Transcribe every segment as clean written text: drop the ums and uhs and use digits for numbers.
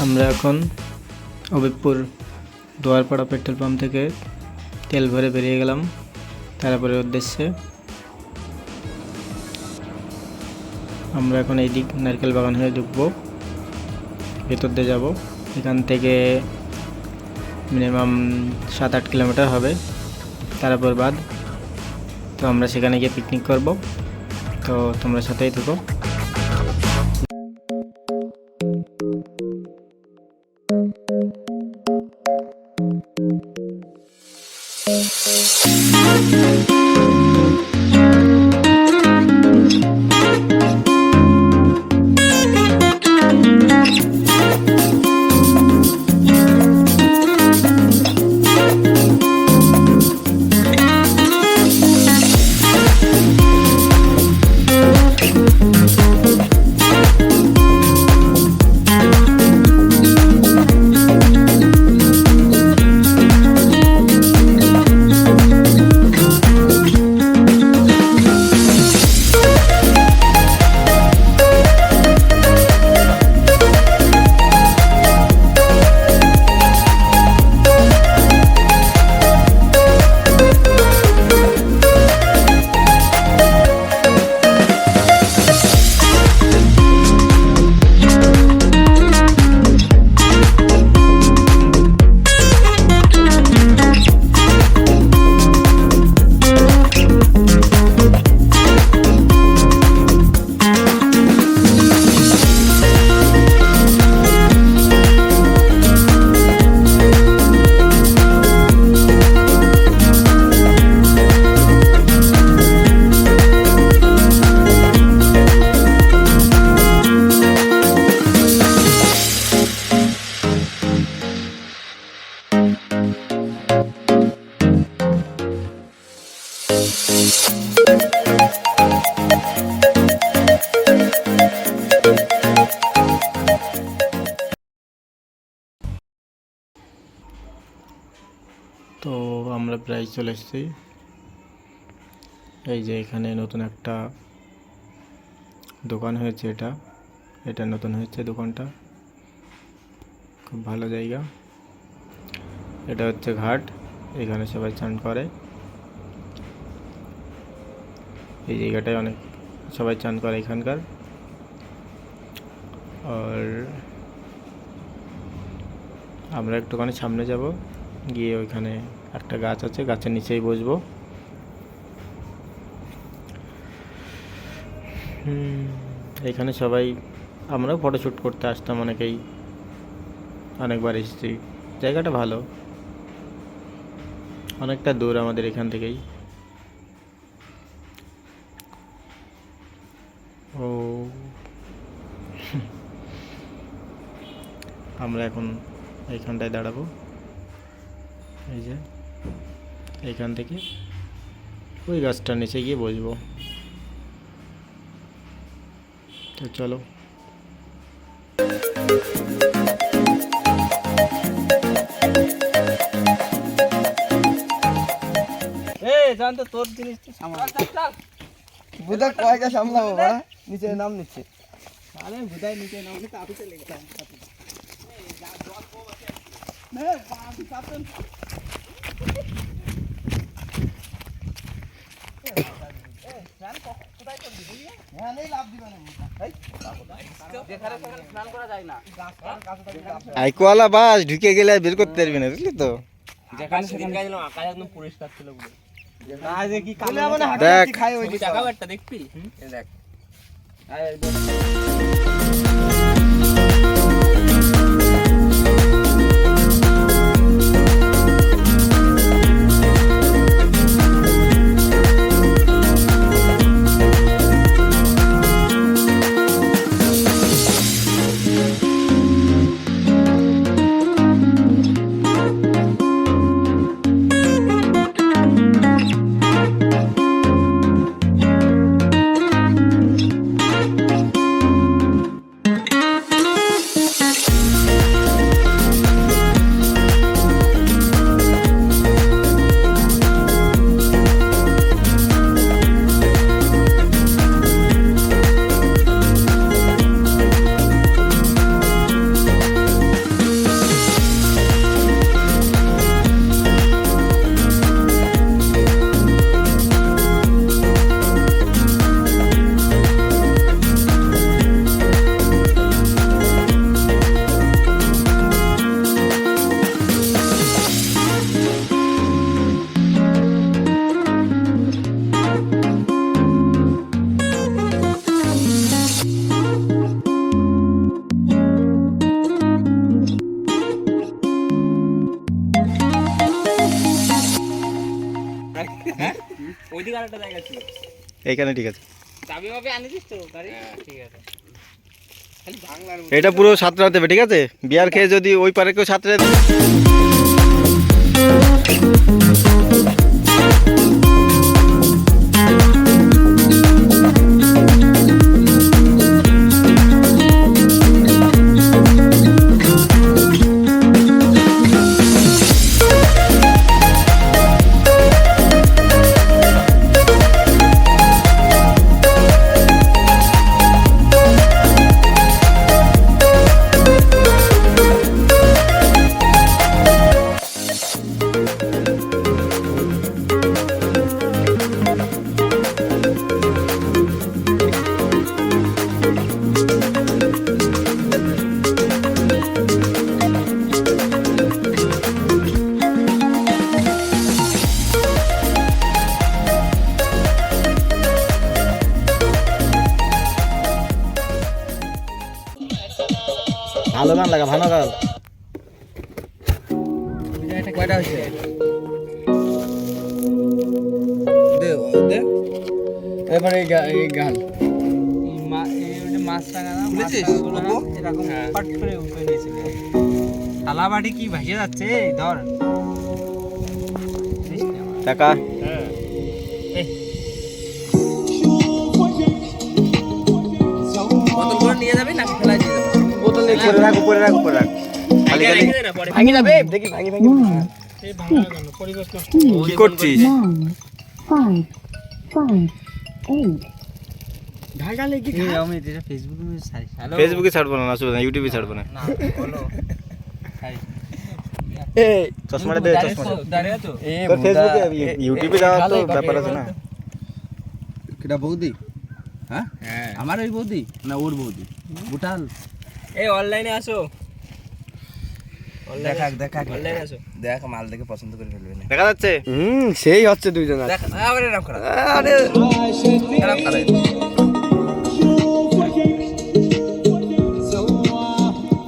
আমরা এখন অবিপুর দোয়ারপাড়া petrol pump থেকে তেল ভরে বেরিয়ে গেলাম তারপরে উদ্দেশ্যে। আমরা এখন এই দিক নারকেল বাগান হয়ে ঢুকবো, ভেতর দিয়ে যাবো। এখান থেকে মিনিমাম 7-8 কিলোমিটার হবে তারপর বাদ। তো আমরা সেখানে গিয়ে পিকনিক করব, তো তোমরা সাথেই থেকো। তো আমরা প্রায় চলে এসেছি। এই যে এখানে নতুন একটা দোকান হয়েছে, এটা নতুন হয়েছে দোকানটা, খুব ভালো জায়গা। এটা হচ্ছে ঘাট, এখানে সবাই চান করে। এই জায়গাটায় অনেক সবাই চান করে এখানকার। আর আমরা একটুখানি সামনে যাব, গিয়ে ওইখানে একটা গাছ আছে, গাছের নিচেই বসবো। এখানে সবাই আমরাও ফটোশ্যুট করতে আসতাম, অনেকবার এসেছি। জায়গাটা ভালো, অনেকটা দূর আমাদের এখান থেকেই। ও আমরা এখন এইখানটায় দাঁড়াবো। এই যে এইখান থেকে ওই গাছটার নিচে গিয়ে বসবো। তো চলো। জানতো তোর জিনিস তো সামলা বুদা কয়টা সামলাবো বড়া, নিচে নাম নিচ্ছে। আরে বুদাই নিচে নাম নিতে আপনি চলে গেলাম। আইকোয়ালা বাস ঢুকে গেলে বের করতে পারবি না, বুঝলি তো। যেখানে সেখানে আকাশ একদম পরিষ্কার ছিল বলে দেখবি দেখ। আরেকটা জায়গা ছিল। এইখানে ঠিক আছে। চাবি মাবি আনিস তো গাড়ি? হ্যাঁ ঠিক আছে। খালি বাংলার এটা পুরো সাঁতরাতে হবে, ঠিক আছে? বিয়ার খেয়ে যদি ওই পারে কেউ সাঁতরে ভালো গান লাগা, ভালো গান। কয়টা হচ্ছে? দে দে এবারে এই গান মাছ টাঙা না, এরকম ফট করে উঠে নিয়েছিল। থালা বাটি কি ভাসিয়ে যাচ্ছে, ধর টাকা। বোতলগুলো নিয়ে যাবি না ফেলাই দিয়ে যাবো? বোতল নিয়ে উপরে রাখ, উপরে রাখ, উপরে রাখ। খালি খালি ভাঙি যাবে, দেখি ভাঙি ভাঙি। কি করছিস? 5, 5, 8. ঢাকা লেগে কি আমি এটা ফেসবুকে ছাড়ি। হ্যালো, ফেসবুকে ছাড়বো না, আসলে না, ইউটিউবে ছাড়বো না। না বলো ছাড়ি। এই চশমাটা দে, চশমা দাঁড়িয়ে তো তোর ফেসবুকে ইউটিউবে দেওয়া তো ব্যাপার আছে না। কিটা বৌদি? হ্যাঁ আমার ওই বৌদি না ওর বৌদি বুটাল? এই অনলাইনে আসো, দেখা দেখা অনলাইনে আসো, দেখ মাল দেখে পছন্দ করে ফেলবে না। দেখা যাচ্ছে? সেই হচ্ছে দুইজন। দেখ আরে রাম করা, আরে রাম করা।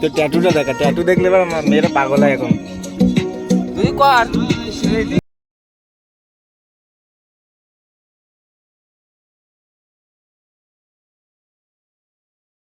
তো ট্যাটুটা দেখা, ট্যাটু দেখলে এবার মেয়েরা পাগল হয় এখন। তুই কর।